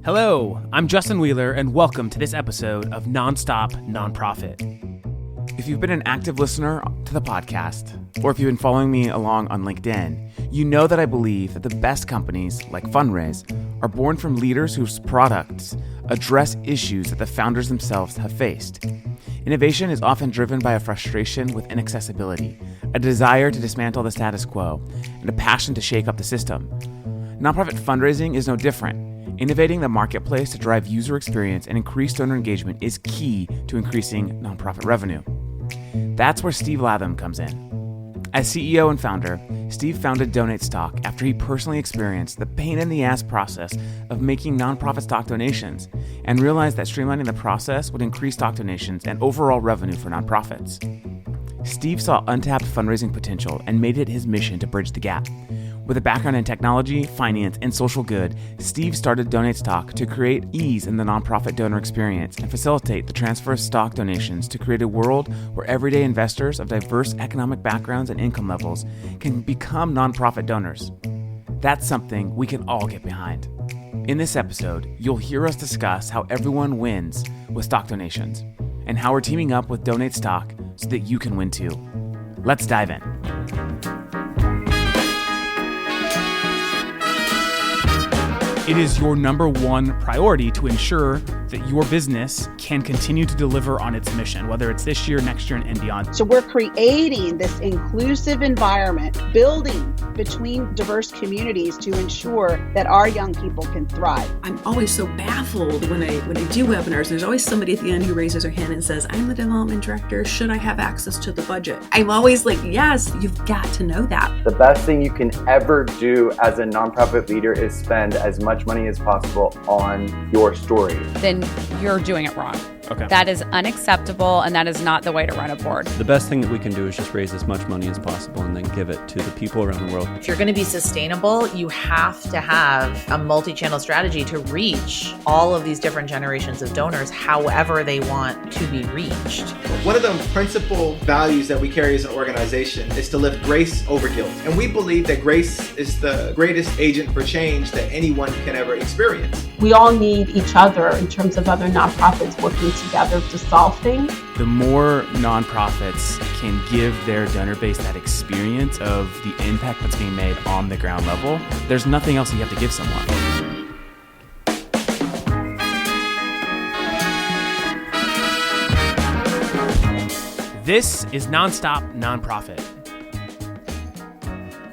Hello, I'm Justin Wheeler, and welcome to this episode of Nonstop Nonprofit. If you've been an active listener to the podcast, or if you've been following me along on LinkedIn, you know that I believe that the best companies, like Fundraise, are born from leaders whose products address issues that the founders themselves have faced. Innovation is often driven by a frustration with inaccessibility, a desire to dismantle the status quo, and a passion to shake up the system. Nonprofit fundraising is no different. Innovating the marketplace to drive user experience and increase donor engagement is key to increasing nonprofit revenue. That's where Steve Latham comes in. As CEO and founder, Steve founded Donate Stock after he personally experienced the pain-in-the-ass process of making nonprofit stock donations and realized that streamlining the process would increase stock donations and overall revenue for nonprofits. Steve saw untapped fundraising potential and made it his mission to bridge the gap. With a background in technology, finance, and social good, Steve started Donate Stock to create ease in the nonprofit donor experience and facilitate the transfer of stock donations to create a world where everyday investors of diverse economic backgrounds and income levels can become nonprofit donors. That's something we can all get behind. In this episode, you'll hear us discuss how everyone wins with stock donations and how we're teaming up with Donate Stock so that you can win too. Let's dive in. It is your number one priority to ensure that your business can continue to deliver on its mission, whether it's this year, next year, and beyond. So we're creating this inclusive environment, building between diverse communities to ensure that our young people can thrive. I'm always so baffled when I do webinars. There's always somebody at the end who raises their hand and says, I'm the development director. Should I have access to the budget? I'm always like, yes, you've got to know that. The best thing you can ever do as a nonprofit leader is spend as much money as possible on your story. Then you're doing it wrong. Okay. That is unacceptable, and that is not the way to run a board. The best thing that we can do is just raise as much money as possible and then give it to the people around the world. If you're going to be sustainable, you have to have a multi-channel strategy to reach all of these different generations of donors however they want to be reached. One of the principal values that we carry as an organization is to lift grace over guilt. And we believe that grace is the greatest agent for change that anyone can ever experience. We all need each other in terms of other nonprofits working together to solve things. The more nonprofits can give their donor base that experience of the impact that's being made on the ground level, there's nothing else you have to give someone. This is Nonstop Nonprofit.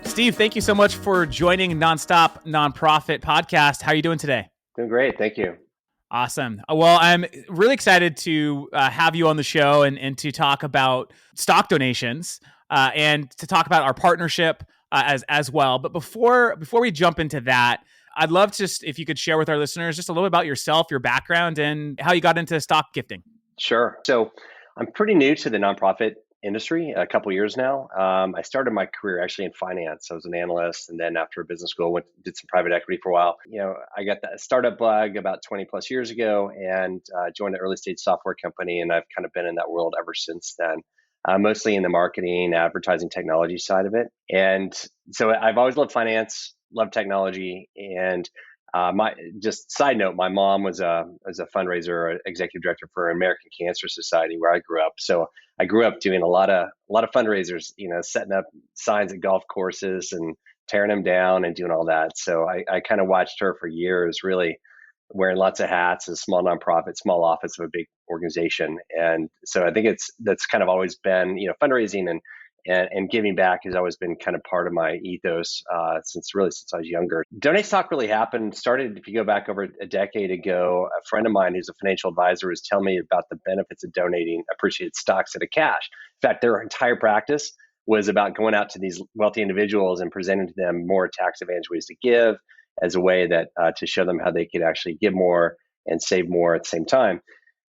Steve, thank you so much for joining Nonstop Nonprofit podcast. How are you doing today? Doing great, thank you. Awesome. Well, I'm really excited to have you on the show and to talk about stock donations and to talk about our partnership as well. But before we jump into that, I'd love just if you could share with our listeners just a little bit about yourself, your background, and how you got into stock gifting. Sure. So I'm pretty new to the nonprofit industry, a couple years now. I started my career actually in finance. I was an analyst, and then after business school, did some private equity for a while. I got that startup bug about 20 plus years ago and joined an early stage software company, and I've kind of been in that world ever since then. Mostly in the marketing, advertising, technology side of it. And so I've always loved finance, loved technology, and my just side note, my mom was a fundraiser, executive director for American Cancer Society, where I grew up. So I grew up doing a lot of fundraisers, setting up signs at golf courses and tearing them down and doing all that. So I kind of watched her for years, really wearing lots of hats as a small nonprofit, small office of a big organization. And so I think that's kind of always been, fundraising and giving back has always been kind of part of my ethos since I was younger. Donate Stock really started, if you go back over a decade ago. A friend of mine who's a financial advisor was telling me about the benefits of donating appreciated stocks instead of cash. In fact, their entire practice was about going out to these wealthy individuals and presenting to them more tax advantage ways to give as a way that to show them how they could actually give more and save more at the same time.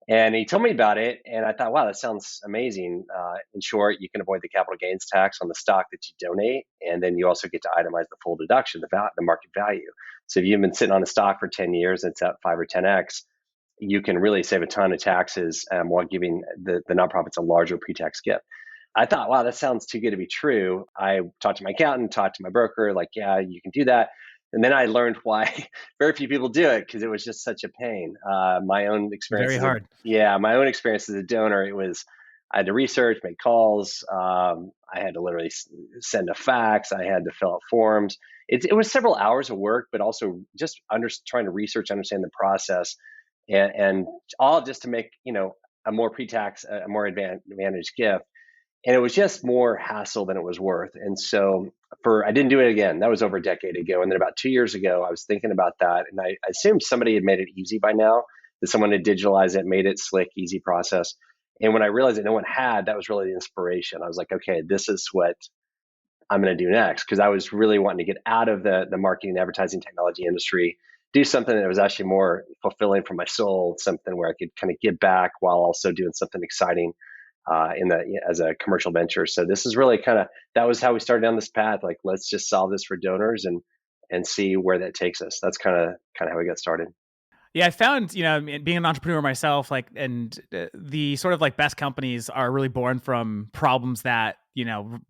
And he told me about it, and I thought, wow, that sounds amazing. In short, you can avoid the capital gains tax on the stock that you donate, and then you also get to itemize the full deduction, the market value. So if you've been sitting on a stock for 10 years and it's at 5 or 10x, you can really save a ton of taxes while giving the nonprofits a larger pre-tax gift. I thought, wow, that sounds too good to be true. I talked to my accountant, talked to my broker, like, yeah, you can do that. And then I learned why very few people do it, because it was just such a pain. My own experience, Very hard. my own experience as a donor, I had to research, make calls. I had to literally send a fax. I had to fill out forms. It was several hours of work, but also just trying to research, understand the process, and all just to make a more pre-tax, a more advantaged gift. And it was just more hassle than it was worth. And so I didn't do it again. That was over a decade ago. And then about 2 years ago, I was thinking about that. And I assumed somebody had made it easy by now, that someone had digitalized it, made it slick, easy process. And when I realized that no one had, that was really the inspiration. I was like, okay, this is what I'm going to do next. Because I was really wanting to get out of the marketing and advertising technology industry, do something that was actually more fulfilling for my soul, something where I could kind of give back while also doing something exciting as a commercial venture. So this is really that was how we started down this path. Like, let's just solve this for donors and see where that takes us. That's kind of how we got started. Yeah, I found, being an entrepreneur myself, and the sort of like best companies are really born from problems that,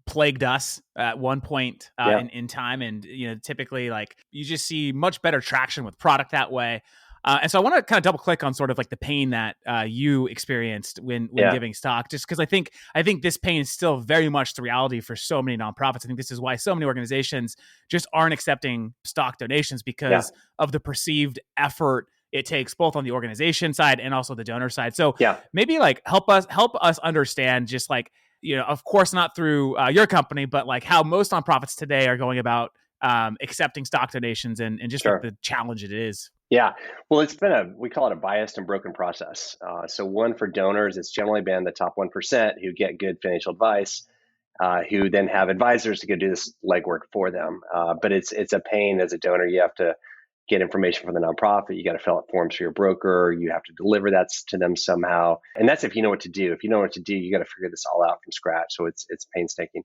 plagued us at one point in time. And, typically like you just see much better traction with product that way. And so I want to kind of double click on sort of like the pain that you experienced when giving stock, just because I think this pain is still very much the reality for so many nonprofits. I think this is why so many organizations just aren't accepting stock donations, because of the perceived effort it takes both on the organization side and also the donor side. So maybe like help us understand, just like, of course not through your company, but like how most nonprofits today are going about accepting stock donations and just like the challenge it is. Yeah, well, it's been we call it a biased and broken process. So one, for donors, it's generally been the top 1% who get good financial advice, who then have advisors to go do this legwork for them. But it's a pain as a donor. You have to get information from the nonprofit. You got to fill out forms for your broker. You have to deliver that to them somehow. And that's if you know what to do. If you know what to do, you got to figure this all out from scratch. So it's painstaking.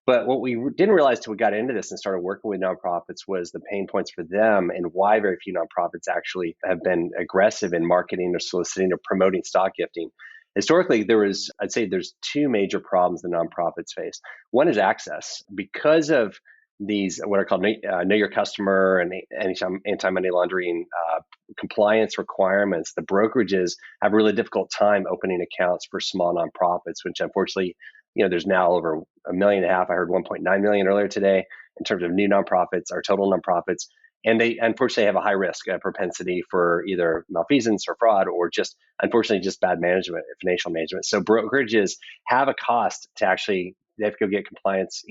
But what we didn't realize till we got into this and started working with nonprofits was the pain points for them, and why very few nonprofits actually have been aggressive in marketing or soliciting or promoting stock gifting. Historically, I'd say there's two major problems the nonprofits face. One is access. Because of these, what are called know your customer and anti-money laundering compliance requirements, the brokerages have a really difficult time opening accounts for small nonprofits, which unfortunately, there's now over 1.5 million. I heard 1.9 million earlier today in terms of new nonprofits or total nonprofits. And they unfortunately have a high risk propensity for either malfeasance or fraud, or just unfortunately just bad management, financial management. So brokerages have a cost to actually, they have to go get compliance,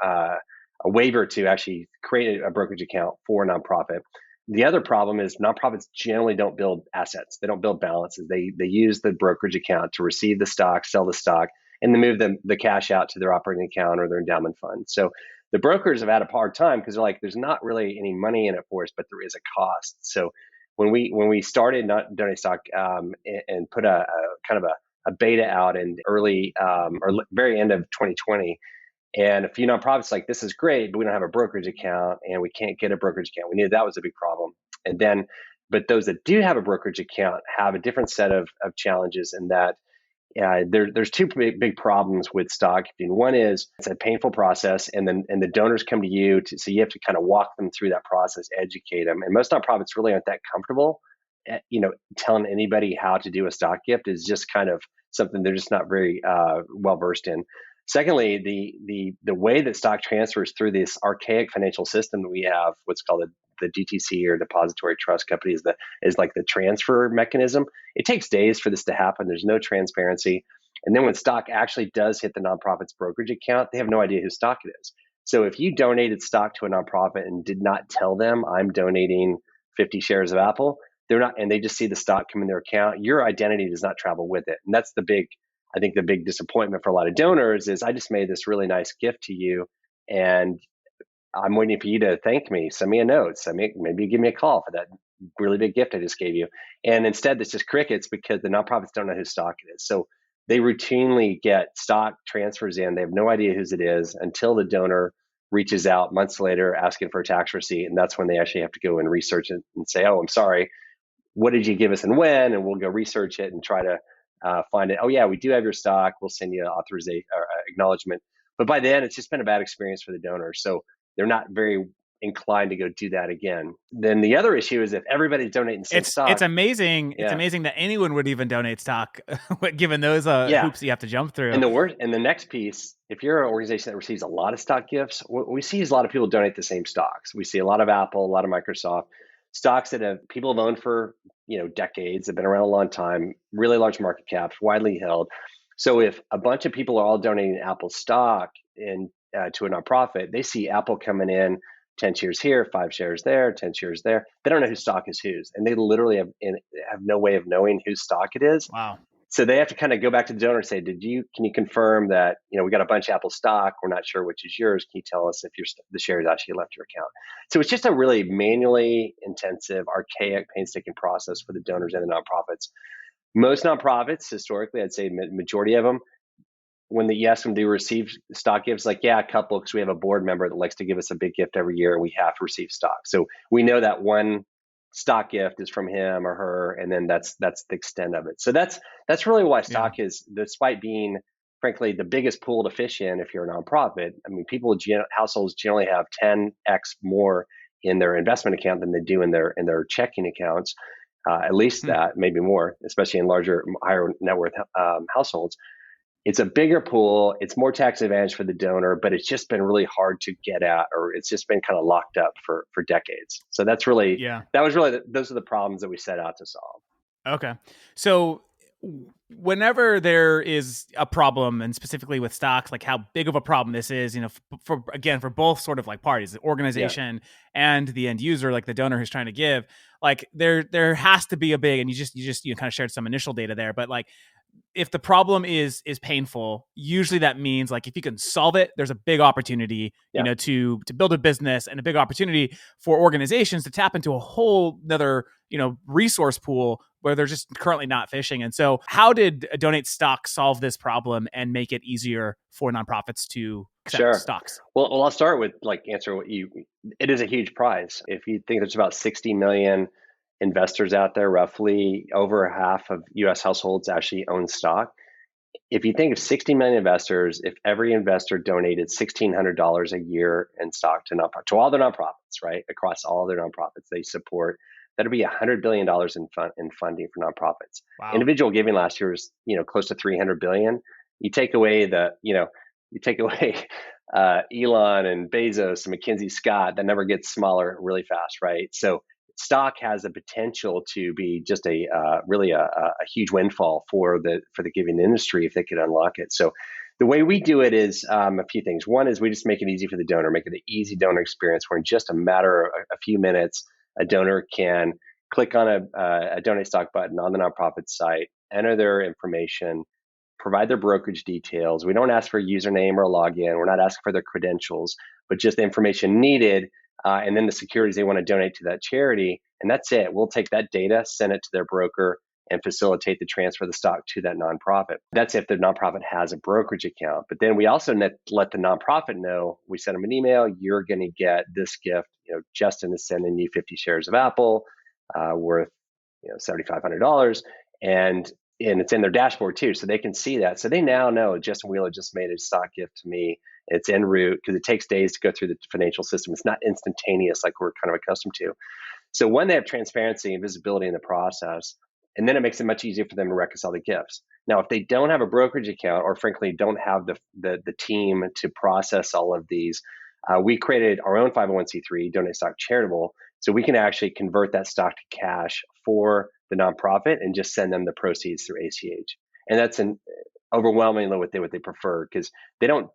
a waiver to actually create a brokerage account for a nonprofit. The other problem is nonprofits generally don't build assets. They don't build balances. They use the brokerage account to receive the stock, sell the stock, and then move the cash out to their operating account or their endowment fund. So the brokers have had a hard time because they're like, there's not really any money in it for us, but there is a cost. So when we started Not Donate Stock and put a kind of a beta out in early or very end of 2020, and a few nonprofits like, this is great, but we don't have a brokerage account and we can't get a brokerage account. We knew that was a big problem. And then, but those that do have a brokerage account have a different set of challenges, in that there's two big problems with stock gifting. One is it's a painful process, and the donors come to you, so you have to kind of walk them through that process, educate them. And most nonprofits really aren't that comfortable, telling anybody how to do a stock gift is just kind of something they're just not very well versed in. Secondly, the way that stock transfers through this archaic financial system that we have, what's called the DTC or depository trust company, is like the transfer mechanism. It takes days for this to happen. There's no transparency. And then when stock actually does hit the nonprofit's brokerage account, they have no idea whose stock it is. So if you donated stock to a nonprofit and did not tell them, I'm donating 50 shares of Apple, they're not, and they just see the stock come in their account, your identity does not travel with it. And that's the big disappointment for a lot of donors is, I just made this really nice gift to you, and I'm waiting for you to thank me. Send me a note. Maybe give me a call for that really big gift I just gave you. And instead, it's just crickets, because the nonprofits don't know whose stock it is. So they routinely get stock transfers in. They have no idea whose it is until the donor reaches out months later asking for a tax receipt. And that's when they actually have to go and research it and say, oh, I'm sorry, what did you give us and when? And we'll go research it and try to find it. Oh yeah, we do have your stock. We'll send you an authorization or acknowledgement. But by then, it's just been a bad experience for the donor. So they're not very inclined to go do that again. Then the other issue is if everybody's donating the same stock. It's amazing. Yeah. It's amazing that anyone would even donate stock, given those hoops you have to jump through. And the next piece, if you're an organization that receives a lot of stock gifts, what we see is a lot of people donate the same stocks. We see a lot of Apple, a lot of Microsoft, stocks that people have owned for decades, have been around a long time, really large market caps, widely held. So if a bunch of people are all donating Apple stock to a nonprofit, they see Apple coming in 10 shares here, 5 shares there, 10 shares there. They don't know whose stock is whose, and they literally have no way of knowing whose stock it is. Wow. So they have to kind of go back to the donor and say, can you confirm that, we got a bunch of Apple stock, we're not sure which is yours. Can you tell us if the shares actually left your account? So it's just a really manually intensive, archaic, painstaking process for the donors and the nonprofits. Most nonprofits, historically, I'd say majority of them, when you ask them to receive stock gifts, like, yeah, a couple, because we have a board member that likes to give us a big gift every year and we have to receive stock. So we know that one stock gift is from him or her, and then that's the extent of it. So that's really why stock is, despite being, frankly, the biggest pool to fish in if you're a nonprofit. I mean, households generally have 10x more in their investment account than they do in their checking accounts, at least that, maybe more, especially in larger, higher net worth households. It's a bigger pool. It's more tax advantage for the donor, but it's just been really hard to get at, or it's just been kind of locked up for decades. So that's really, those are the problems that we set out to solve. Okay. So whenever there is a problem, and specifically with stocks, like how big of a problem this is, for both sort of like parties, the organization and the end user, like the donor who's trying to give, like there has to be a big, and you just kind of shared some initial data there, but like, if the problem is painful, usually that means like if you can solve it, there's a big opportunity, to build a business, and a big opportunity for organizations to tap into a whole another, resource pool where they're just currently not fishing. And so how did Donate Stock solve this problem and make it easier for nonprofits to accept stocks? Well, I'll start with answer it is a huge prize. If you think there's about 60 million investors out there, roughly over half of US households actually own stock. If you think of 60 million investors, if every investor donated $1,600 a year in stock to all their nonprofits, right, across all their nonprofits they support, that'd be $100 billion in funding for nonprofits. Wow. Individual giving last year was, close to $300 billion. You take away Elon and Bezos and McKinsey Scott, that number gets smaller really fast, right? So stock has the potential to be just a huge windfall for the giving industry if they could unlock it. So the way we do it is a few things. One is we just make it easy for the donor, make it an easy donor experience where in just a matter of a few minutes, a donor can click on a donate stock button on the nonprofit site, enter their information, provide their brokerage details. We don't ask for a username or a login. We're not asking for their credentials, but just the information needed. And then the securities they want to donate to that charity. And that's it. We'll take that data, send it to their broker, and facilitate the transfer of the stock to that nonprofit. That's if the nonprofit has a brokerage account. But then we also let the nonprofit know, we send them an email, you're going to get this gift. Justin is sending you 50 shares of Apple worth $7,500. And it's in their dashboard too, so they can see that. So they now know Justin Wheeler just made a stock gift to me. It's en route because it takes days to go through the financial system. It's not instantaneous like we're kind of accustomed to. So when they have transparency and visibility in the process, and then it makes it much easier for them to reconcile the gifts. Now, if they don't have a brokerage account, or frankly don't have the team to process all of these, we created our own 501c3, Donate Stock Charitable, so we can actually convert that stock to cash for the nonprofit and just send them the proceeds through ACH. And that's overwhelmingly what they prefer, because they don't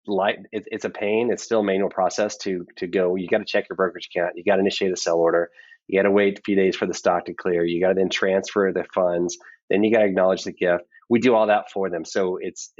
like it. It's a pain. It's still a manual process to go. You got to check your brokerage account. You got to initiate a sell order. You got to wait a few days for the stock to clear. You got to then transfer the funds. Then you got to acknowledge the gift. We do all that for them. So it's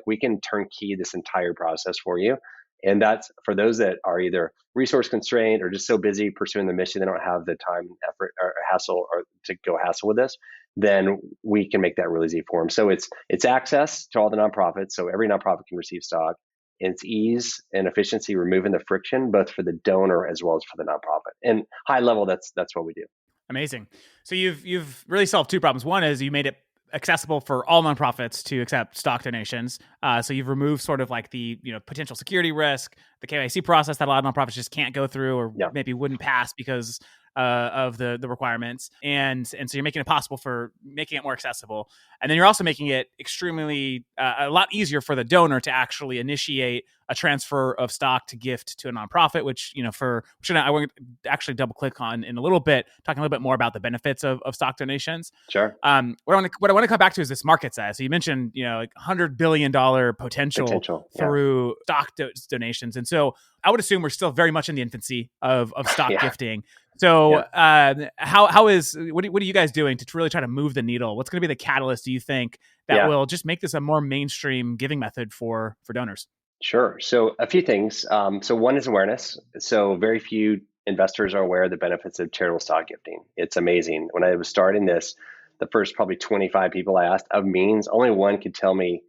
we can turnkey this entire process for you. And that's for those that are either resource constrained or just so busy pursuing the mission, they don't have the time, effort, or hassle, or to go hassle with this, then we can make that really easy for them. So it's access to all the nonprofits. So every nonprofit can receive stock. And it's ease and efficiency, removing the friction, both for the donor as well as for the nonprofit. And high level, that's what we do. Amazing. So you've really solved two problems. One is you made it accessible for all nonprofits to accept stock donations. So you've removed sort of like the potential security risk, the KYC process that a lot of nonprofits just can't go through or maybe wouldn't pass because of the requirements, and so you're making it possible for making it more accessible, and then you're also making it extremely a lot easier for the donor to actually initiate a transfer of stock to gift to a nonprofit, which I want to actually double click on in a little bit, talking a little bit more about the benefits of stock donations. Sure. What I want to come back to is this market size. So you mentioned like $100 billion potential through stock donations, and so I would assume we're still very much in the infancy of stock gifting. So what are you guys doing to really try to move the needle? What's going to be the catalyst, do you think, that will just make this a more mainstream giving method for donors? Sure. So a few things. So one is awareness. So very few investors are aware of the benefits of charitable stock gifting. It's amazing. When I was starting this, the first probably 25 people I asked of means, only one could tell me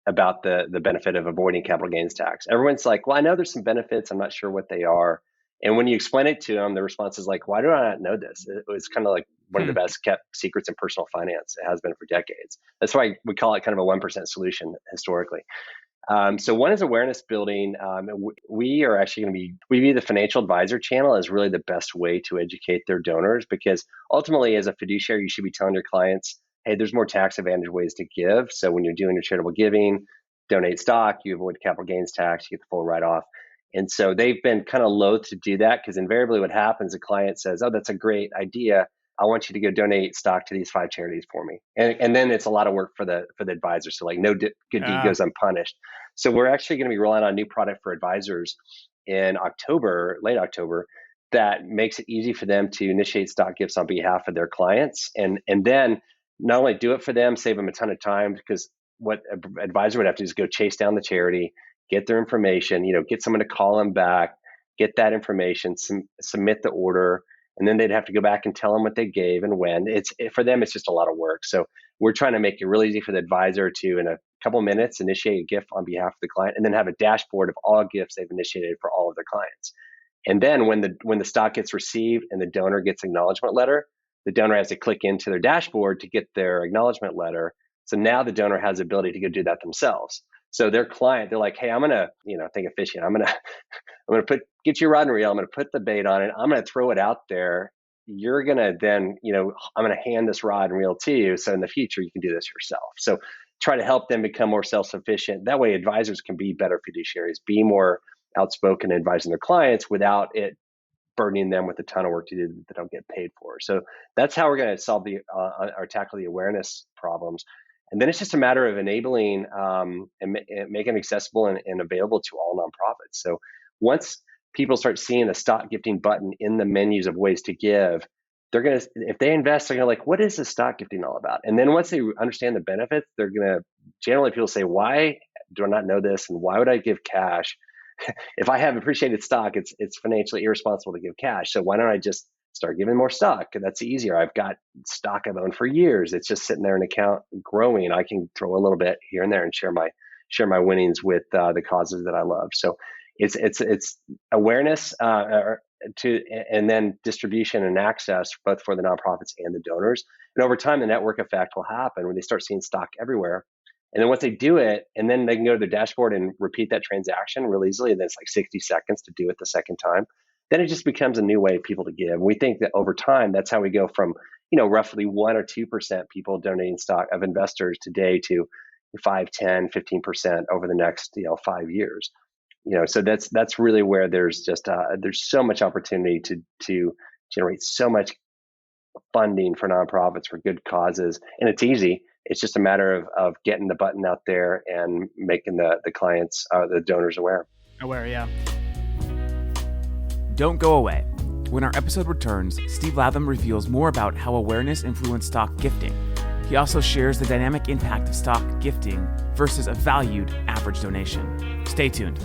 about the benefit of avoiding capital gains tax. Everyone's like, well, I know there's some benefits. I'm not sure what they are. And when you explain it to them, the response is like, why do I not know this? It was kind of like one of the best kept secrets in personal finance. It has been for decades. That's why we call it kind of a 1% solution historically. So one is awareness building. We are actually going to we view the financial advisor channel as really the best way to educate their donors, because ultimately as a fiduciary, you should be telling your clients, hey, there's more tax advantage ways to give. So when you're doing your charitable giving, donate stock, you avoid capital gains tax, you get the full write-off. And so they've been kind of loath to do that, because invariably what happens, a client says, oh, that's a great idea. I want you to go donate stock to these 5 charities for me. And then it's a lot of work for the advisor. So like no good deed goes unpunished. So we're actually going to be rolling out a new product for advisors in October, late October, that makes it easy for them to initiate stock gifts on behalf of their clients. And then not only do it for them, save them a ton of time, because what an advisor would have to do is go chase down the charity, get their information, get someone to call them back, get that information, submit the order, and then they'd have to go back and tell them what they gave and when. For them, it's just a lot of work. So we're trying to make it really easy for the advisor to, in a couple minutes, initiate a gift on behalf of the client, and then have a dashboard of all gifts they've initiated for all of their clients. And then when the stock gets received and the donor gets acknowledgement letter, the donor has to click into their dashboard to get their acknowledgement letter. So now the donor has the ability to go do that themselves. So their client, they're like, hey, I'm gonna, think of fishing. I'm gonna get your rod and reel. I'm gonna put the bait on it. I'm gonna throw it out there. You're gonna then, I'm gonna hand this rod and reel to you. So in the future, you can do this yourself. So try to help them become more self-sufficient. That way, advisors can be better fiduciaries, be more outspoken in advising their clients without it burdening them with a ton of work to do that they don't get paid for. So that's how we're going to solve or tackle the awareness problems. And then it's just a matter of enabling and making it accessible and available to all nonprofits. So once people start seeing the stock gifting button in the menus of ways to give, they're going to, if they invest, they're going to like, what is this stock gifting all about? And then once they understand the benefits, they're going to, generally people say, why do I not know this? And why would I give cash? If I have appreciated stock, it's financially irresponsible to give cash. So why don't I just start giving more stock? That's easier. I've got stock I've owned for years. It's just sitting there in an account growing. I can throw a little bit here and there and share my winnings with the causes that I love. So it's awareness and then distribution and access both for the nonprofits and the donors. And over time, the network effect will happen when they start seeing stock everywhere. And then once they do it, and then they can go to their dashboard and repeat that transaction real easily, and then it's like 60 seconds to do it the second time, then it just becomes a new way of people to give. And we think that over time, that's how we go from, roughly 1 or 2% people donating stock of investors today to 5, 10, 15% over the next, 5 years. So that's really where there's just there's so much opportunity to generate so much funding for nonprofits for good causes, and it's easy. It's just a matter of getting the button out there and making the clients, the donors aware. Yeah. Don't go away. When our episode returns, Steve Latham reveals more about how awareness influenced stock gifting. He also shares the dynamic impact of stock gifting versus a valued average donation. Stay tuned.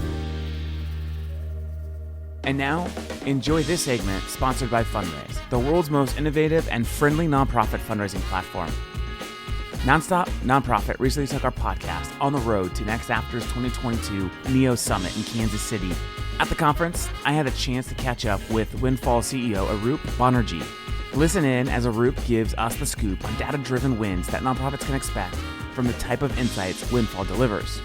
And now, enjoy this segment sponsored by Fundraise, the world's most innovative and friendly nonprofit fundraising platform. Nonstop Nonprofit recently took our podcast on the road to Next After's 2022 NEO Summit in Kansas City. At the conference, I had a chance to catch up with Windfall CEO Arup Banerjee. Listen in as Arup gives us the scoop on data-driven wins that nonprofits can expect from the type of insights Windfall delivers.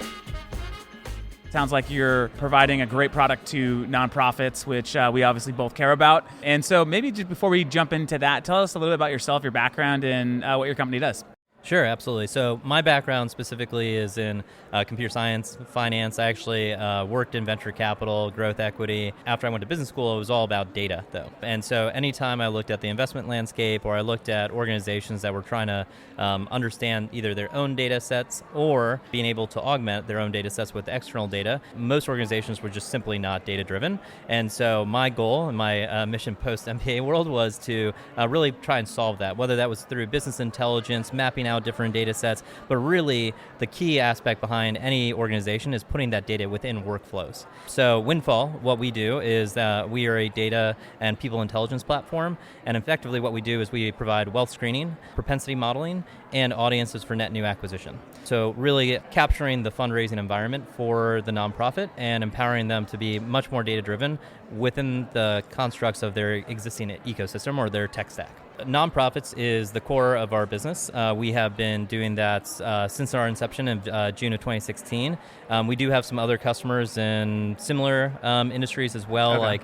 Sounds like you're providing a great product to nonprofits, which we obviously both care about. And so maybe just before we jump into that, tell us a little bit about yourself, your background, and what your company does. Sure, absolutely. So my background specifically is in computer science, finance. I actually worked in venture capital, growth equity. After I went to business school, it was all about data, though. And so anytime I looked at the investment landscape or I looked at organizations that were trying to understand either their own data sets or being able to augment their own data sets with external data, most organizations were just simply not data-driven. And so my goal and my mission post-MBA world was to really try and solve that, whether that was through business intelligence, mapping out different data sets, but really the key aspect behind any organization is putting that data within workflows. So Windfall, what we do is we are a data and people intelligence platform, and effectively what we do is we provide wealth screening, propensity modeling, and audiences for net new acquisition. So really capturing the fundraising environment for the nonprofit and empowering them to be much more data-driven within the constructs of their existing ecosystem or their tech stack. Nonprofits is the core of our business. We have been doing that since our inception in June of 2016. We do have some other customers in similar industries as well, like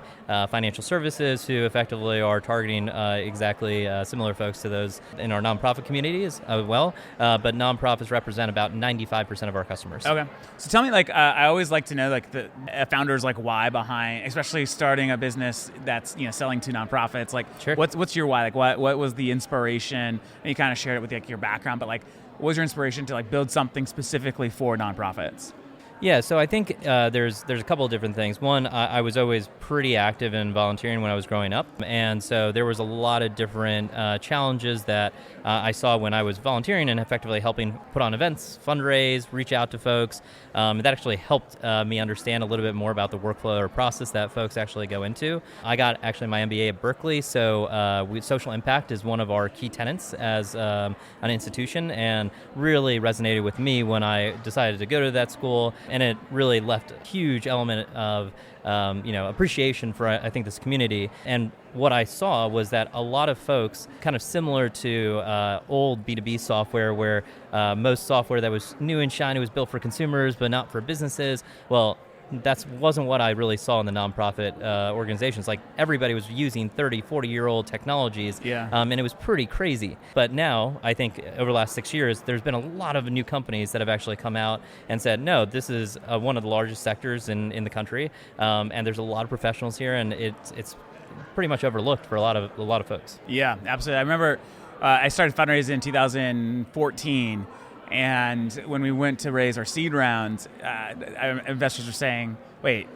financial services, who effectively are targeting exactly similar folks to those in our nonprofit communities as well. But nonprofits represent about 95% of our customers. Okay. So tell me, I always like to know, the founder's why behind, especially starting a business that's selling to nonprofits. Sure. What's your why? What was the inspiration? And you kind of shared it with your background, but what was your inspiration to build something specifically for nonprofits? Yeah, so I think there's a couple of different things. One, I was always pretty active in volunteering when I was growing up, and so there was a lot of different challenges that I saw when I was volunteering and effectively helping put on events, fundraise, reach out to folks. That actually helped me understand a little bit more about the workflow or process that folks actually go into. I got actually my MBA at Berkeley, so social impact is one of our key tenets as an institution, and really resonated with me when I decided to go to that school. And it really left a huge element of appreciation for, I think, this community. And what I saw was that a lot of folks, kind of similar to old B2B software, where most software that was new and shiny was built for consumers but not for businesses. Well, that wasn't what I really saw in the nonprofit organizations. Everybody was using 30, 40-year-old technologies, and it was pretty crazy. But now, I think over the last 6 years, there's been a lot of new companies that have actually come out and said, no, this is one of the largest sectors in the country, and there's a lot of professionals here, and it's pretty much overlooked for a lot of folks. Yeah, absolutely. I remember I started fundraising in 2014. And when we went to raise our seed rounds, investors were saying, wait,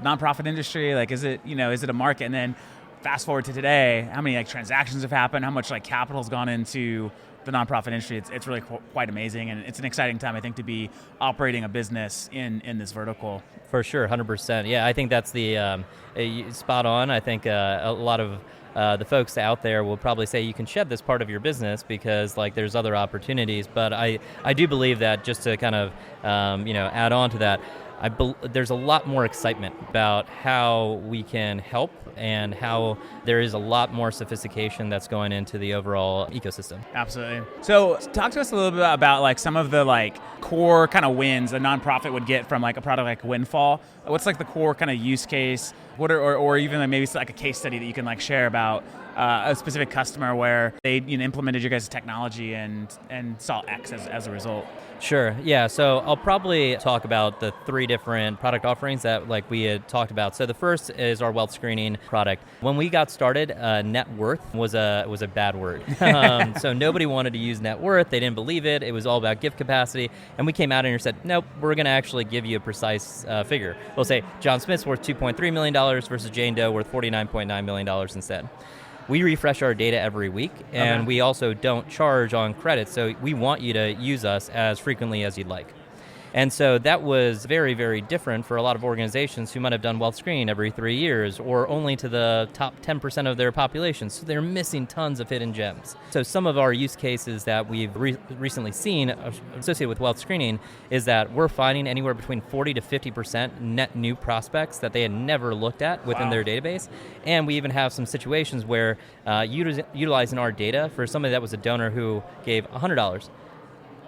nonprofit industry, is it a market? And then fast forward to today, how many transactions have happened, how much capital's gone into the nonprofit industry. It's really quite amazing, and it's an exciting time, I think, to be operating a business in this vertical. For sure, 100%. Yeah, I think that's the spot on. I think a lot of the folks out there will probably say you can shed this part of your business because there's other opportunities. But I do believe that, just to kind of add on to that, there's a lot more excitement about how we can help and how there is a lot more sophistication that's going into the overall ecosystem. Absolutely. So talk to us a little bit about some of the core kind of wins a nonprofit would get from a product like Windfall. What's the core kind of use case? What are, or even maybe it's a case study that you can share about a specific customer where they implemented your guys' technology and saw X as a result? Sure. Yeah. So I'll probably talk about the 3 different product offerings that we had talked about. So the first is our wealth screening product. When we got started, net worth was a bad word. So nobody wanted to use net worth. They didn't believe it. It was all about gift capacity. And we came out and said, nope, we're going to actually give you a precise figure. We'll say John Smith's worth $2.3 million versus Jane Doe worth $49.9 million instead. We refresh our data every week, and we also don't charge on credit, so we want you to use us as frequently as you'd like. And so that was very, very different for a lot of organizations who might have done wealth screening every 3 years or only to the top 10% of their population. So they're missing tons of hidden gems. So some of our use cases that we've recently seen associated with wealth screening is that we're finding anywhere between 40 to 50% net new prospects that they had never looked at within their database. And we even have some situations where utilizing our data for somebody that was a donor who gave $100,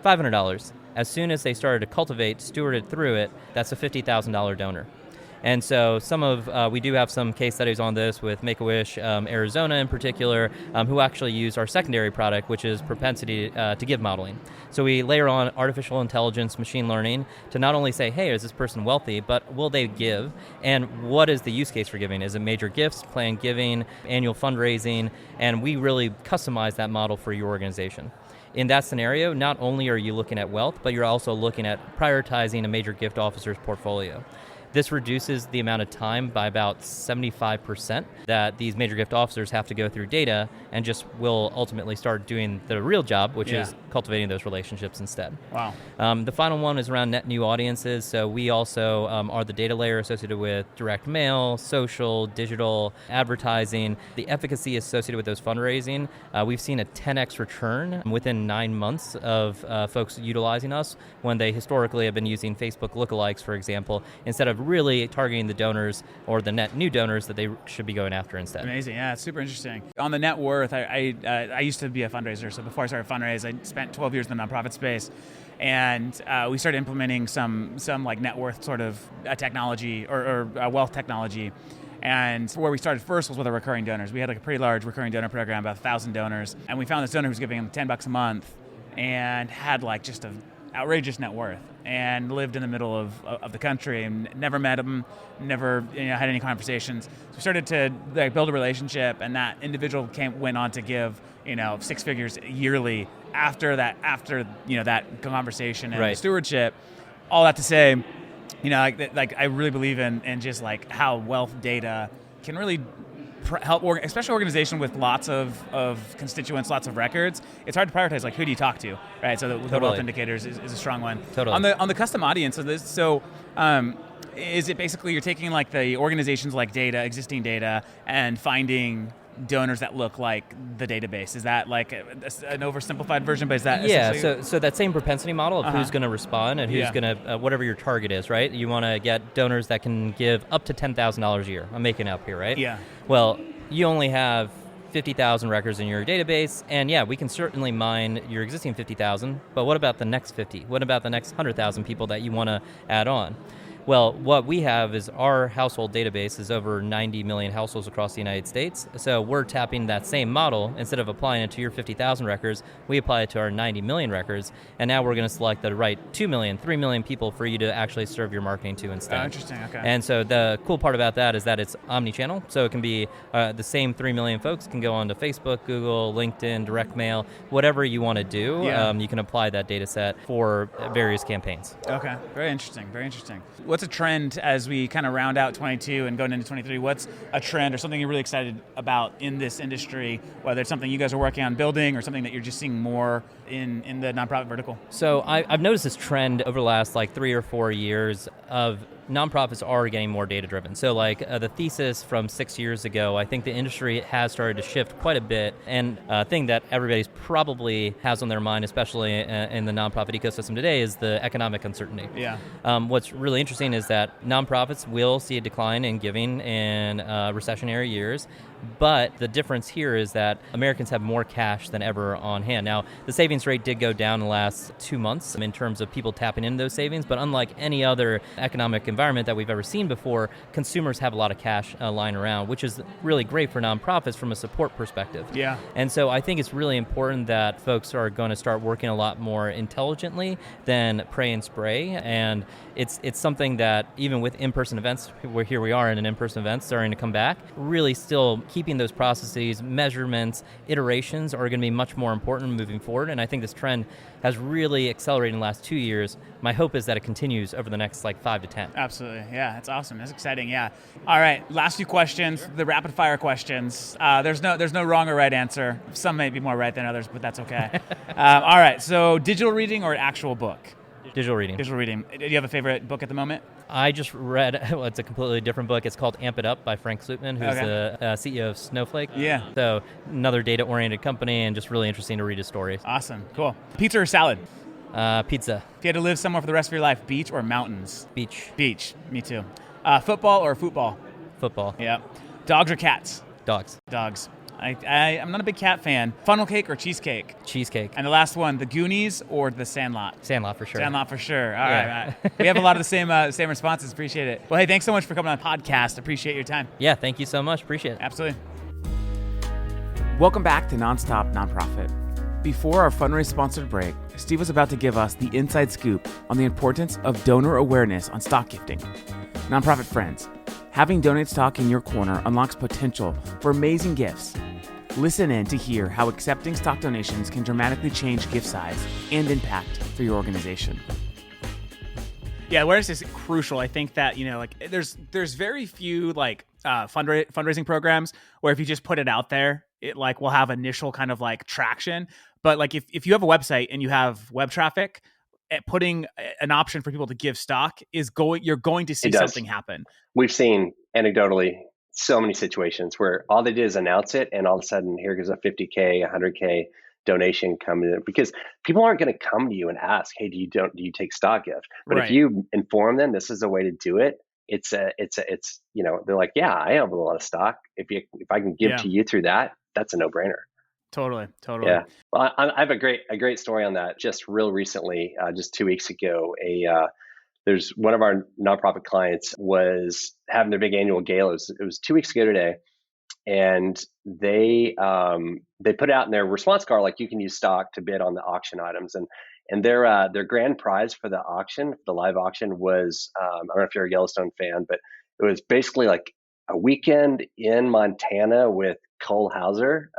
$500, as soon as they started to cultivate, steward it through it, that's a $50,000 donor. And so we do have some case studies on this with Make-A-Wish, Arizona in particular, who actually use our secondary product, which is propensity to give modeling. So we layer on artificial intelligence, machine learning, to not only say, hey, is this person wealthy, but will they give? And what is the use case for giving? Is it major gifts, planned giving, annual fundraising? And we really customize that model for your organization. In that scenario, not only are you looking at wealth, but you're also looking at prioritizing a major gift officer's portfolio. This reduces the amount of time by about 75% that these major gift officers have to go through data and just will ultimately start doing the real job, which is cultivating those relationships instead. Wow. The final one is around net new audiences. So we also are the data layer associated with direct mail, social, digital, advertising. The efficacy associated with those fundraising, we've seen a 10x return within 9 months of folks utilizing us when they historically have been using Facebook lookalikes, for example, instead of really targeting the donors or the net new donors that they should be going after instead. Amazing. Yeah, it's super interesting. On the net worth, I used to be a fundraiser. So before I started fundraise, I spent 12 years in the nonprofit space. And we started implementing some like net worth sort of technology or wealth technology. And where we started first was with our recurring donors. We had like a pretty large recurring donor program, about 1,000 donors. And we found this donor who was giving them $10 a month and had like just an outrageous net worth and lived in the middle of the country and never met him, never had any conversations. So we started to build a relationship, and that individual went on to give 6 figures yearly after that conversation and stewardship. All that to say, I really believe in just like how wealth data can really help, especially organization with lots of constituents, lots of records. It's hard to prioritize, like, who do you talk to, right? So the wealth indicators is a strong one. Totally. On the custom audience of this, is it basically you're taking like the organization's like data, existing data, and finding donors that look like the database? Is that like an oversimplified version, but is that so that same propensity model of who's going to respond and who's going to whatever your target is, right? You want to get donors that can give up to $10,000 a year. I'm making it up here, right? Yeah. Well, you only have 50,000 records in your database, and we can certainly mine your existing 50,000, but what about the next 50? What about the next 100,000 people that you want to add on? Well, what we have is our household database is over 90 million households across the United States. So we're tapping that same model. Instead of applying it to your 50,000 records, we apply it to our 90 million records. And now we're going to select the right 2 million, 3 million people for you to actually serve your marketing to instead. Oh, interesting. Okay. And so the cool part about that is that it's omni-channel. So it can be the same 3 million folks can go onto Facebook, Google, LinkedIn, direct mail, whatever you want to do. Yeah. You can apply that data set for various campaigns. Okay. Very interesting. Very interesting. What's a trend as we kind of round out 22 and going into 23? What's a trend or something you're really excited about in this industry, whether it's something you guys are working on building or something that you're just seeing more in the nonprofit vertical? So I've noticed this trend over the last 3 or 4 years of nonprofits are getting more data-driven. So the thesis from 6 years ago, I think the industry has started to shift quite a bit. And a thing that everybody's probably has on their mind, especially in the nonprofit ecosystem today, is the economic uncertainty. Yeah. What's really interesting is that nonprofits will see a decline in giving in recessionary years. But the difference here is that Americans have more cash than ever on hand. Now, the savings rate did go down in the last 2 months in terms of people tapping into those savings, but unlike any other economic environment that we've ever seen before, consumers have a lot of cash lying around, which is really great for nonprofits from a support perspective. Yeah. And so I think it's really important that folks are going to start working a lot more intelligently than pray and spray. And it's something that even with in-person events, here we are in an in-person event starting to come back, really still keeping those processes, measurements, iterations are going to be much more important moving forward. And I think this trend has really accelerated in the last 2 years. My hope is that it continues over the next 5 to 10. Absolutely. Yeah, that's awesome. That's exciting. Yeah. All right. Last few questions, the rapid fire questions. There's no wrong or right answer. Some may be more right than others, but that's okay. All right. So digital reading or actual book? Digital reading. Digital reading. Do you have a favorite book at the moment? I just read, well, it's a completely different book. It's called Amp It Up by Frank Slootman, who's the CEO of Snowflake. Yeah. So another data-oriented company, and just really interesting to read his stories. Awesome. Cool. Pizza or salad? Pizza. If you had to live somewhere for the rest of your life, beach or mountains? Beach. Beach. Me too. Football or football? Football. Yeah. Dogs or cats? Dogs. Dogs. I'm not a big cat fan. Funnel cake or cheesecake? Cheesecake. And the last one, the Goonies or the Sandlot? Sandlot for sure. Sandlot for sure. All right. We have a lot of the same responses. Appreciate it. Well, hey, thanks so much for coming on the podcast. Appreciate your time. Yeah, thank you so much. Appreciate it. Absolutely. Welcome back to Nonstop Nonprofit. Before our fundraise-sponsored break, Steve was about to give us the inside scoop on the importance of donor awareness on stock gifting. Nonprofit friends, having Donate Stock in your corner unlocks potential for amazing gifts. Listen in to hear how accepting stock donations can dramatically change gift size and impact for your organization. Yeah, awareness is crucial. I think that, there's very few fundraising programs where if you just put it out there, it will have initial kind of traction. But if you have a website and you have web traffic, putting an option for people to give stock you're going to see something happen. We've seen anecdotally so many situations where all they did is announce it, and all of a sudden here goes a 50K, 100K donation coming in, because people aren't going to come to you and ask, hey, do you take stock gift? But if you inform them this is a way to do it, it's they're like, yeah, I have a lot of stock. If I can give to you through that, that's a no-brainer. Totally. Yeah. Well, I have a great story on that. Just real recently, just 2 weeks ago, there's one of our nonprofit clients was having their big annual gala. It was 2 weeks ago today, and they put out in their response card you can use stock to bid on the auction items, and their grand prize for the auction, the live auction, was I don't know if you're a Yellowstone fan, but it was basically a weekend in Montana with Cole Hauser,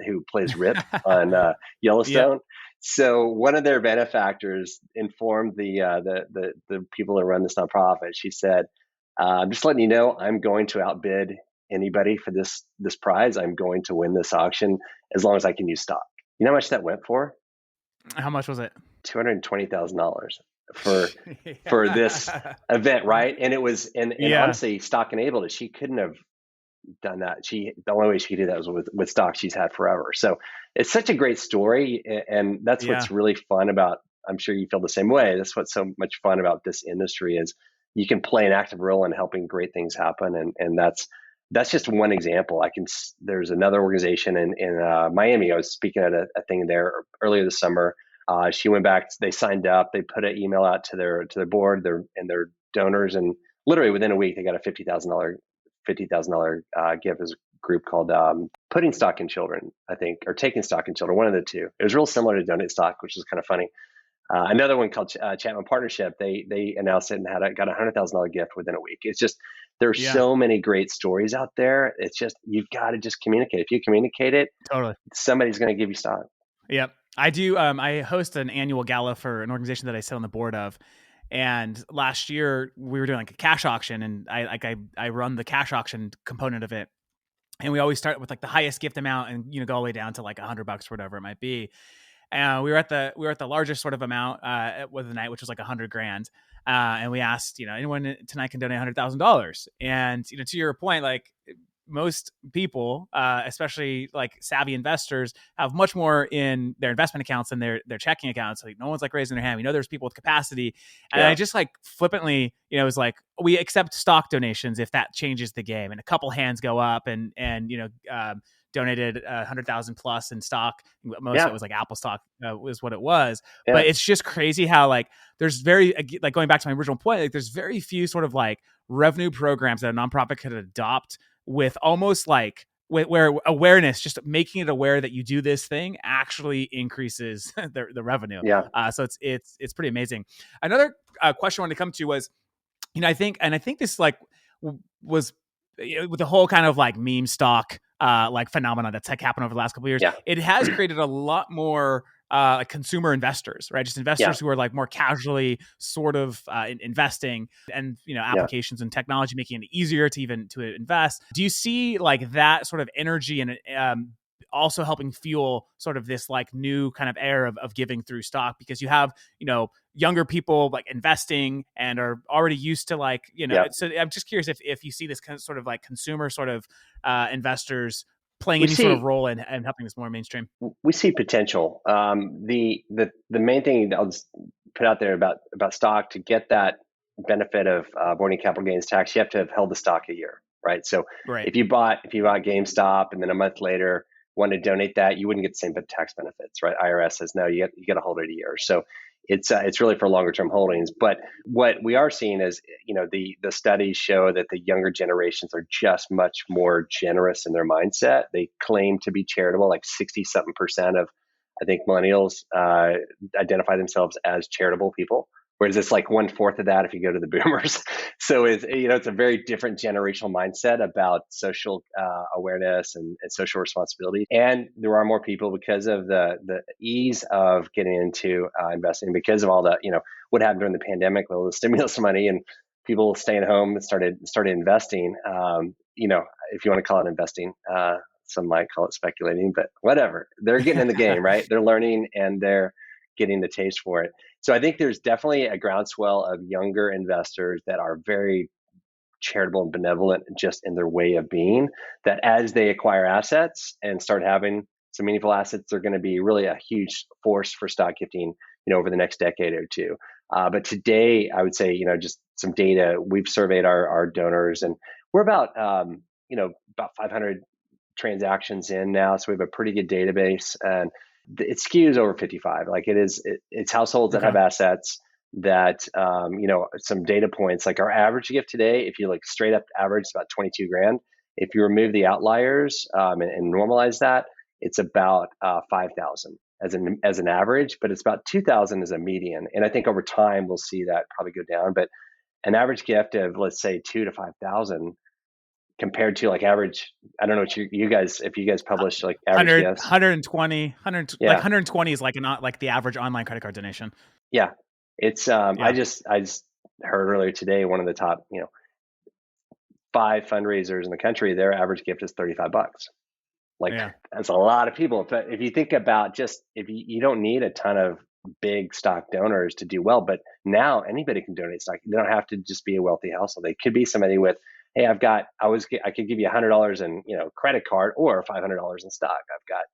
who plays Rip on Yellowstone. Yep. So one of their benefactors informed the people that run this nonprofit. She said, "I'm just letting you know, I'm going to outbid anybody for this prize. I'm going to win this auction as long as I can use stock." You know how much that went for? How much was it? $220,000 for this event, right? And it was, and honestly, stock enabled it. She couldn't have done that. The only way she could do that was with stock she's had forever. So it's such a great story, and that's what's really fun about. I'm sure you feel the same way. That's what's so much fun about this industry is you can play an active role in helping great things happen, and that's just one example. There's another organization in Miami. I was speaking at a thing there earlier this summer. She went back. They signed up. They put an email out to their board, their donors, and literally within a week they got a $50,000 gift as a group called Putting Stock in Children, I think, or Taking Stock in Children, one of the two. It was real similar to Donate Stock, which is kind of funny. Another one called Chapman Partnership, they announced it and got a $100,000 gift within a week. It's just, there's so many great stories out there. It's just, you've got to just communicate. If you communicate it, totally, somebody's going to give you stock. Yep. I do. I host an annual gala for an organization that I sit on the board of. And last year we were doing a cash auction, and I run the cash auction component of it. And we always start with the highest gift amount and, go all the way down to $100 or whatever it might be. And we were at the largest sort of amount with the night, which was $100,000. And we asked, anyone tonight can donate $100,000. And, to your point, most people, especially savvy investors, have much more in their investment accounts than their checking accounts. No one's raising their hand. We know there's people with capacity. And I just flippantly, was we accept stock donations if that changes the game. And a couple hands go up and donated 100,000 plus in stock. Most of it was Apple stock was what it was. Yeah. But it's just crazy how there's very, going back to my original point, there's very few sort of revenue programs that a nonprofit could adopt with almost where awareness, just making it aware that you do this thing actually increases the revenue. Yeah. So it's pretty amazing. Another question I wanted to come to was, I think this was with the whole kind of meme stock phenomenon that's happened over the last couple of years. Yeah. It has created a lot more consumer investors, right? Just investors who are more casually sort of investing, and applications and technology making it easier to invest. Do you see that sort of energy and also helping fuel sort of this like new kind of era of giving through stock, because you have, younger people like investing and are already used to like, so I'm just curious if you see this kind of sort of like consumer sort of investors playing any sort of role in helping this more mainstream. We see potential. The main thing I'll just put out there about stock, to get that benefit of avoiding capital gains tax, you have to have held the stock a year, right? So if you bought GameStop and then a month later want to donate that, you wouldn't get the same tax benefits, right? IRS says no, you got to hold it a year. So it's really for longer term holdings. But what we are seeing is, the studies show that the younger generations are just much more generous in their mindset. They claim to be charitable, like 60-something% of, I think, millennials identify themselves as charitable people. Whereas it's like 1/4 of that if you go to the boomers. So it's a very different generational mindset about social awareness and social responsibility. And there are more people, because of the ease of getting into investing, because of all the, what happened during the pandemic with all the stimulus money and people staying home and started investing. If you want to call it investing, some might call it speculating, but whatever. They're getting in the game, right? They're learning and they're getting the taste for it. So I think there's definitely a groundswell of younger investors that are very charitable and benevolent just in their way of being, that as they acquire assets and start having some meaningful assets, they're going to be really a huge force for stock gifting, over the next decade or two. But today, I would say, just some data, we've surveyed our donors, and we're about 500 transactions in now. So we have a pretty good database, and it skews over 55. Like it's households that have assets that, some data points, like our average gift today, if you like straight up average, it's about 22 grand. If you remove the outliers and normalize that, it's about 5,000 as an average, but it's about 2,000 as a median. And I think over time, we'll see that probably go down, but an average gift of, let's say, 2,000 to 5,000 compared to like average, I don't know what you guys, if you guys publish like average 120 yeah. Like 120 is like like the average online credit card donation. Yeah. It's, I just heard earlier today, one of the top, 5 fundraisers in the country, their average gift is $35. Like that's a lot of people. But if you think about if you don't need a ton of big stock donors to do well, but now anybody can donate stock. They don't have to just be a wealthy household. They could be somebody with, hey, I could give you $100 in, credit card, or $500 in stock. I've got,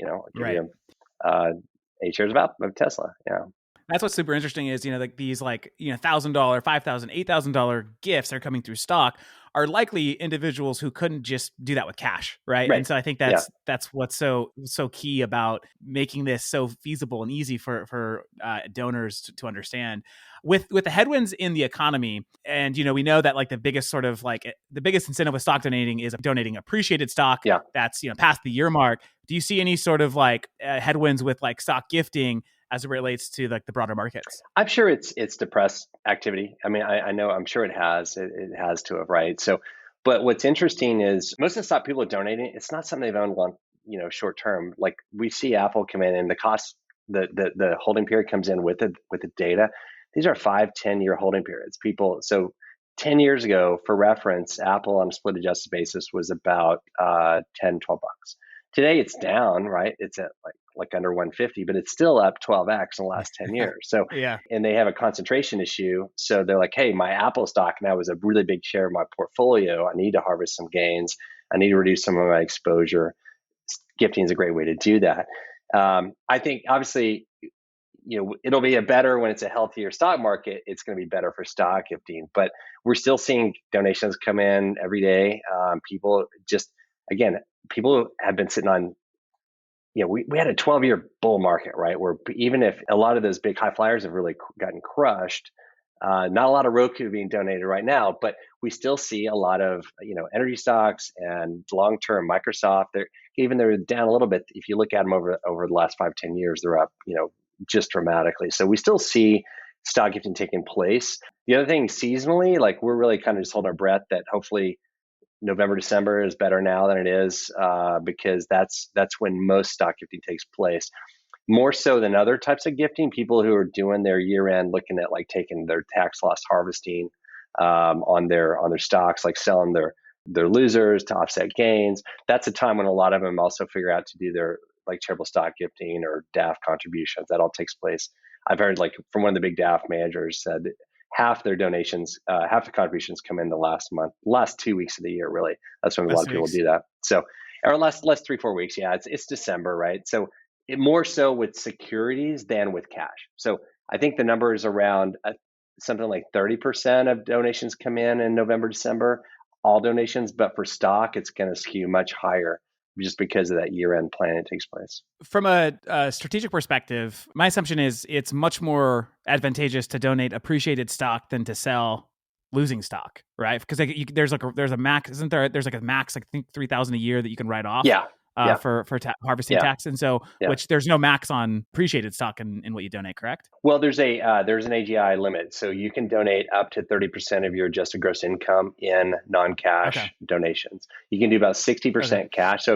I'll give you 8 shares of Tesla. Yeah. That's what's super interesting is, like these like, $1,000, $5,000, $8,000 gifts are coming through stock are likely individuals who couldn't just do that with cash. Right. And so I think that's what's so key about making this so feasible and easy for donors to understand. With the headwinds in the economy, and we know that like the biggest sort of like the biggest incentive with stock donating is donating appreciated stock that's past the year mark. Do you see any sort of like headwinds with like stock gifting as it relates to like the broader markets? I'm sure it's depressed activity. I mean, I know, I'm sure it has to have, right? So, but what's interesting is most of the stock people are donating, it's not something they've owned long, short term. Like we see Apple come in and the cost, the holding period comes in with the data. These are 5-10 year holding periods. So 10 years ago, for reference, Apple on a split adjusted basis was about $10-12. Today it's down, right? It's at like under 150, but it's still up 12x in the last 10 years. So, and they have a concentration issue. So they're like, hey, my Apple stock now is a really big share of my portfolio. I need to harvest some gains. I need to reduce some of my exposure. Gifting is a great way to do that. I think obviously, it'll be better when it's a healthier stock market. It's going to be better for stock gifting, but we're still seeing donations come in every day. People have been sitting on, we had a 12-year bull market, right? Where even if a lot of those big high flyers have really gotten crushed, not a lot of Roku being donated right now, but we still see a lot of, energy stocks and long-term Microsoft. They're down a little bit. If you look at them over the last 5-10 years, they're up, just dramatically. So we still see stock gifting taking place. The other thing, seasonally, like we're really kind of just holding our breath that hopefully November, December is better now than it is because that's when most stock gifting takes place. More so than other types of gifting, people who are doing their year end, looking at like taking their tax loss harvesting on their stocks, like selling their their losers to offset gains. That's a time when a lot of them also figure out to do their like charitable stock gifting or DAF contributions. That all takes place. I've heard like from one of the big DAF managers said half their donations, half the contributions come in the last 2 weeks of the year, really. That's when a lot of people do that. So, or last 3-4 weeks. Yeah, it's December, right? So it more so with securities than with cash. So I think the number is around something like 30% of donations come in November, December, all donations. But for stock, it's going to skew much higher just because of that year-end plan that takes place. From a strategic perspective, my assumption is it's much more advantageous to donate appreciated stock than to sell losing stock, right? Because there's a max, isn't there? There's like a max, like I think 3,000 a year that you can write off. For harvesting tax, and so which there's no max on appreciated stock in what you donate, correct? Well, there's an AGI limit, so you can donate up to 30% of your adjusted gross income in non-cash donations. You can do about 60% cash. So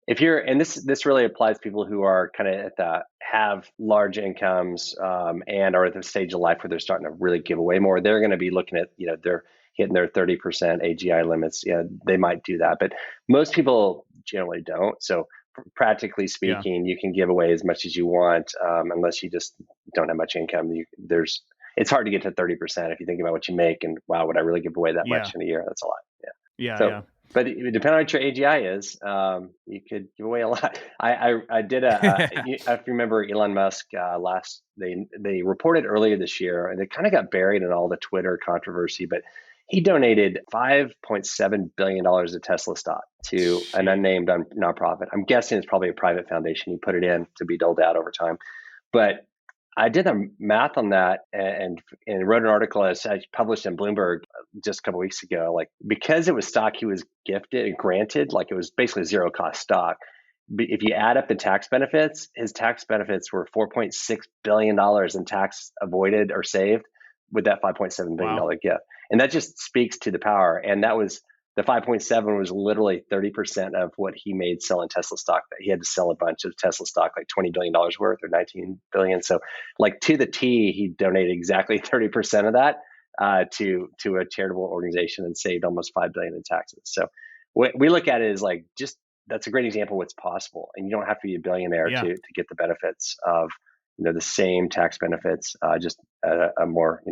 if you're, and this really applies to people who are kind of have large incomes and are at the stage of life where they're starting to really give away more. They're going to be looking at they're hitting their 30% AGI limits. They might do that, but most people generally don't. So practically speaking, you can give away as much as you want unless you just don't have much income. It's hard to get to 30% if you think about what you make and wow, would I really give away that much in a year? That's a lot. But depending on what your AGI is, you could give away a lot. I did if you remember Elon Musk they reported earlier this year, and they kind of got buried in all the Twitter controversy, but he donated $5.7 billion of Tesla stock to an unnamed nonprofit. I'm guessing it's probably a private foundation. He put it in to be doled out over time. But I did the math on that and wrote an article I published in Bloomberg just a couple of weeks ago. Like, because it was stock he was granted, like it was basically zero cost stock. If you add up the tax benefits, his tax benefits were $4.6 billion in tax avoided or saved with that $5.7 billion gift. And that just speaks to the power. And that was the 5.7 was literally 30% of what he made selling Tesla stock. That he had to sell a bunch of Tesla stock, like $20 billion worth or 19 billion. So like to the T, he donated exactly 30% of that to a charitable organization and saved almost $5 billion in taxes. So we look at it as like, just, that's a great example of what's possible. And you don't have to be a billionaire to get the benefits of, the same tax benefits, just at a more,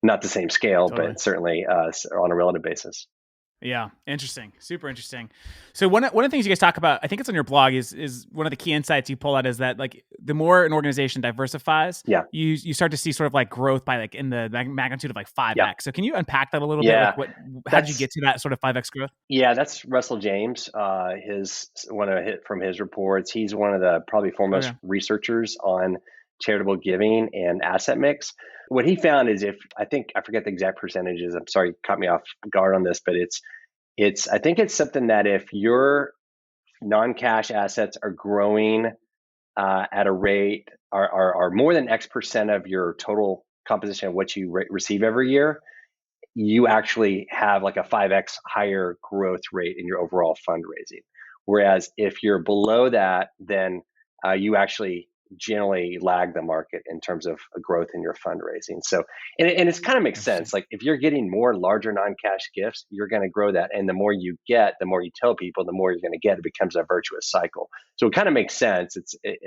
not the same scale, but certainly on a relative basis. Yeah, interesting, super interesting. So one of the things you guys talk about, I think it's on your blog, is one of the key insights you pull out is that like the more an organization diversifies, you start to see sort of like growth by like in the magnitude of like 5x. So can you unpack that a little bit? Like how did you get to that sort of 5x growth? Yeah, that's Russell James. From his reports, he's one of the probably foremost researchers on charitable giving and asset mix. What he found is I forget the exact percentages. I'm sorry, caught me off guard on this, but I think it's something that if your non-cash assets are growing at a rate are more than X percent of your total composition of what you receive every year, you actually have like a 5x higher growth rate in your overall fundraising. Whereas if you're below that, then you actually generally lag the market in terms of growth in your fundraising. So, and it kind of makes sense. Like if you're getting more larger non-cash gifts, you're going to grow that. And the more you get, the more you tell people, the more you're going to get. It becomes a virtuous cycle. So it kind of makes sense.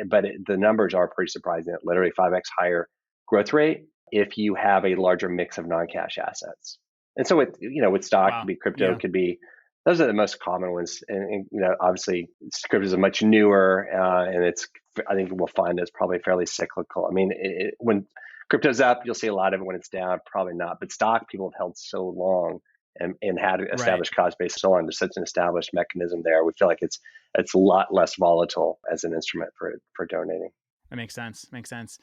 But the numbers are pretty surprising. Literally 5x higher growth rate if you have a larger mix of non-cash assets. And so with stock, could be crypto, could be, those are the most common ones. And obviously crypto is a much newer, and I think we'll find it's probably fairly cyclical. I mean, when crypto's up, you'll see a lot of it. When it's down, probably not. But stock, people have held so long and had established cost base so long. There's such an established mechanism there. We feel like it's a lot less volatile as an instrument for donating. That makes sense.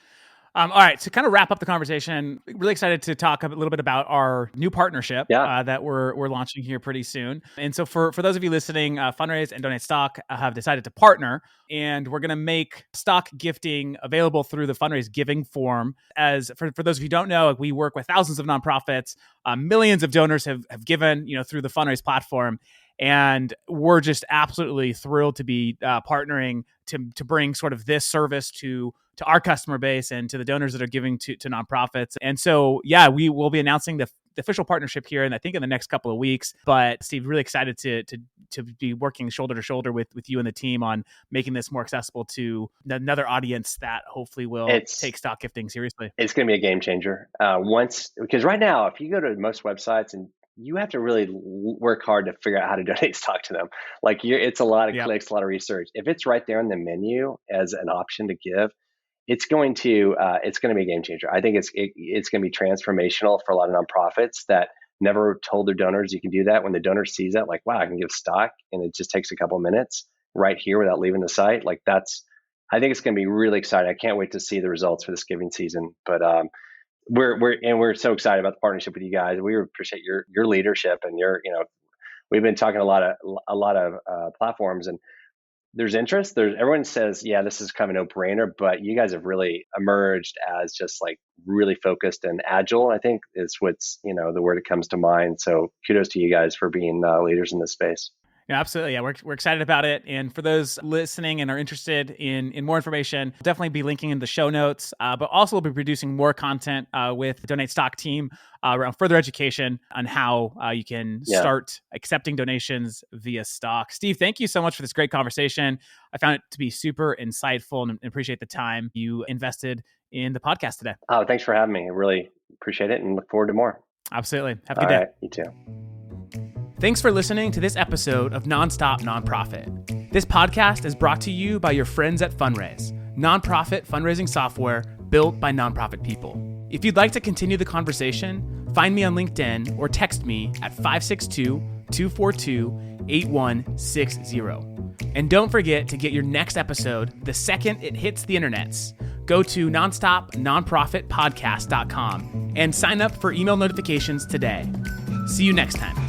All right, to kind of wrap up the conversation, really excited to talk a little bit about our new partnership that we're launching here pretty soon. And so for those of you listening, Fundraise and Donate Stock have decided to partner, and we're going to make stock gifting available through the Fundraise giving form. As for those of you who don't know, we work with thousands of nonprofits, millions of donors have given through the Fundraise platform. And we're just absolutely thrilled to be partnering to bring sort of this service to our customer base and to the donors that are giving to nonprofits. And so, we will be announcing the official partnership here, and I think in the next couple of weeks. But Steve, really excited to be working shoulder to shoulder with you and the team on making this more accessible to another audience that hopefully will take stock gifting seriously. It's going to be a game changer. Because right now, if you go to most websites, and you have to really work hard to figure out how to donate stock to them. Like it's a lot of clicks, a lot of research. If it's right there in the menu as an option to give, it's going to be a game changer. I think it's going to be transformational for a lot of nonprofits that never told their donors you can do that. When the donor sees that, like, wow, I can give stock, and it just takes a couple minutes right here without leaving the site. Like I think it's going to be really exciting. I can't wait to see the results for this giving season. But we're so excited about the partnership with you guys. We appreciate your leadership, and we've been talking a lot of platforms, and there's interest. Everyone says, yeah, this is kind of a no-brainer, but you guys have really emerged as just like really focused and agile. I think is what's the word that comes to mind. So kudos to you guys for being leaders in this space. Yeah, absolutely. Yeah, we're excited about it. And for those listening and are interested in more information, we'll definitely be linking in the show notes, but also we'll be producing more content with the Donate Stock team around further education on how you can start accepting donations via stock. Steve, thank you so much for this great conversation. I found it to be super insightful and appreciate the time you invested in the podcast today. Oh, thanks for having me. I really appreciate it and look forward to more. Absolutely. Have a good day. All right, you too. Thanks for listening to this episode of Nonstop Nonprofit. This podcast is brought to you by your friends at Fundraise, nonprofit fundraising software built by nonprofit people. If you'd like to continue the conversation, find me on LinkedIn or text me at 562-242-8160. And don't forget to get your next episode the second it hits the internets. Go to nonstopnonprofitpodcast.com and sign up for email notifications today. See you next time.